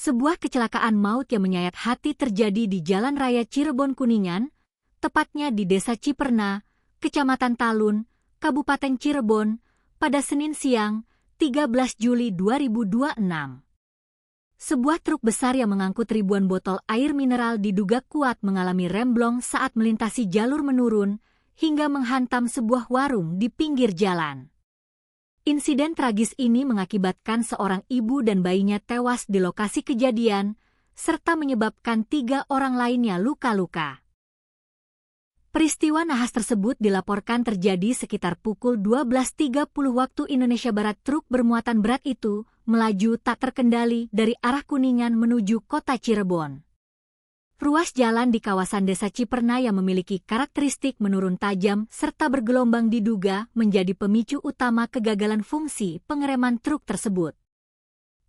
Sebuah kecelakaan maut yang menyayat hati terjadi di Jalan Raya Cirebon Kuningan, tepatnya di Desa Ciperna, Kecamatan Talun, Kabupaten Cirebon, pada Senin siang, 13 Juli 2026. Sebuah truk besar yang mengangkut ribuan botol air mineral diduga kuat mengalami remblong saat melintasi jalur menurun hingga menghantam sebuah warung di pinggir jalan. Insiden tragis ini mengakibatkan seorang ibu dan bayinya tewas di lokasi kejadian, serta menyebabkan 3 orang lainnya luka-luka. Peristiwa nahas tersebut dilaporkan terjadi sekitar pukul 12.30 waktu Indonesia Barat. Truk bermuatan berat itu melaju tak terkendali dari arah Kuningan menuju kota Cirebon. Ruas jalan di kawasan Desa Ciperna yang memiliki karakteristik menurun tajam serta bergelombang diduga menjadi pemicu utama kegagalan fungsi pengereman truk tersebut.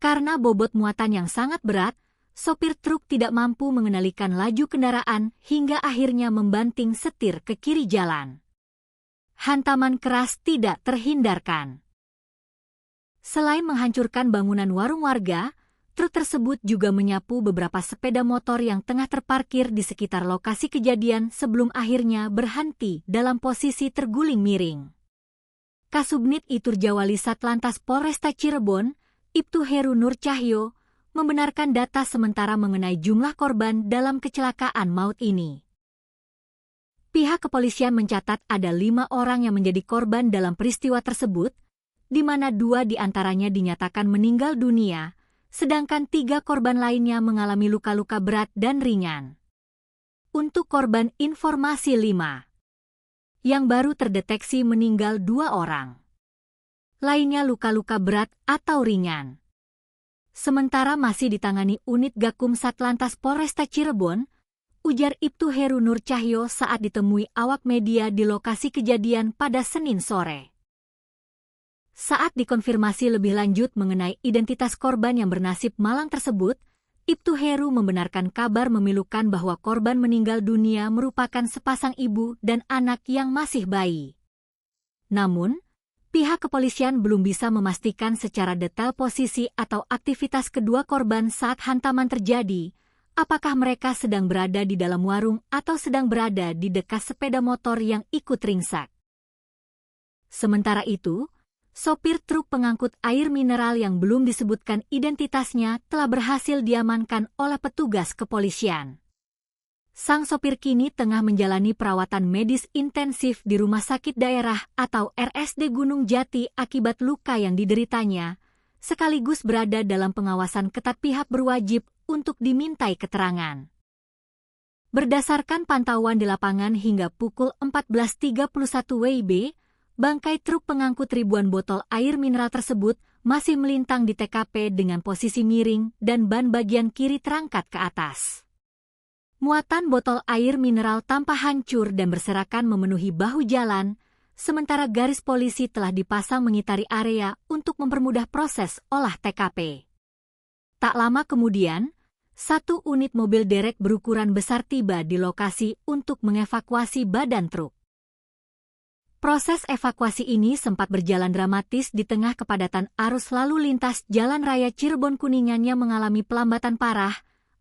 Karena bobot muatan yang sangat berat, sopir truk tidak mampu mengendalikan laju kendaraan hingga akhirnya membanting setir ke kiri jalan. Hantaman keras tidak terhindarkan. Selain menghancurkan bangunan warung warga, truk tersebut juga menyapu beberapa sepeda motor yang tengah terparkir di sekitar lokasi kejadian sebelum akhirnya berhenti dalam posisi terguling miring. Kasubnit Iturjawali Satlantas Polresta Cirebon, Ibtu Heru Nur Cahyo, membenarkan data sementara mengenai jumlah korban dalam kecelakaan maut ini. Pihak kepolisian mencatat ada 5 orang yang menjadi korban dalam peristiwa tersebut, di mana 2 diantaranya dinyatakan meninggal dunia, sedangkan 3 korban lainnya mengalami luka-luka berat dan ringan. Untuk korban informasi 5, yang baru terdeteksi meninggal 2 orang. Lainnya luka-luka berat atau ringan. Sementara masih ditangani unit Gakum Satlantas Polresta Cirebon, ujar Ibtu Heru Nur Cahyo saat ditemui awak media di lokasi kejadian pada Senin sore. Saat dikonfirmasi lebih lanjut mengenai identitas korban yang bernasib malang tersebut, Ibtu Heru membenarkan kabar memilukan bahwa korban meninggal dunia merupakan sepasang ibu dan anak yang masih bayi. Namun, pihak kepolisian belum bisa memastikan secara detail posisi atau aktivitas kedua korban saat hantaman terjadi, apakah mereka sedang berada di dalam warung atau sedang berada di dekat sepeda motor yang ikut ringsek. Sementara itu, sopir truk pengangkut air mineral yang belum disebutkan identitasnya telah berhasil diamankan oleh petugas kepolisian. Sang sopir kini tengah menjalani perawatan medis intensif di Rumah Sakit Daerah atau RSD Gunung Jati akibat luka yang dideritanya, sekaligus berada dalam pengawasan ketat pihak berwajib untuk dimintai keterangan. Berdasarkan pantauan di lapangan hingga pukul 14.31 WIB, bangkai truk pengangkut ribuan botol air mineral tersebut masih melintang di TKP dengan posisi miring dan ban bagian kiri terangkat ke atas. Muatan botol air mineral tampak hancur dan berserakan memenuhi bahu jalan, sementara garis polisi telah dipasang mengitari area untuk mempermudah proses olah TKP. Tak lama kemudian, 1 unit mobil derek berukuran besar tiba di lokasi untuk mengevakuasi badan truk. Proses evakuasi ini sempat berjalan dramatis di tengah kepadatan arus lalu lintas Jalan Raya Cirebon Kuningan yang mengalami pelambatan parah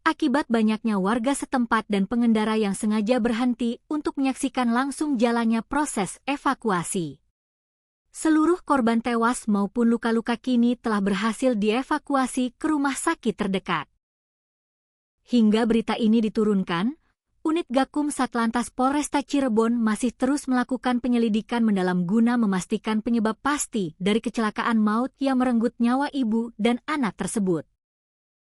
akibat banyaknya warga setempat dan pengendara yang sengaja berhenti untuk menyaksikan langsung jalannya proses evakuasi. Seluruh korban tewas maupun luka-luka kini telah berhasil dievakuasi ke rumah sakit terdekat. Hingga berita ini diturunkan, unit Gakum Satlantas Polresta Cirebon masih terus melakukan penyelidikan mendalam guna memastikan penyebab pasti dari kecelakaan maut yang merenggut nyawa ibu dan anak tersebut.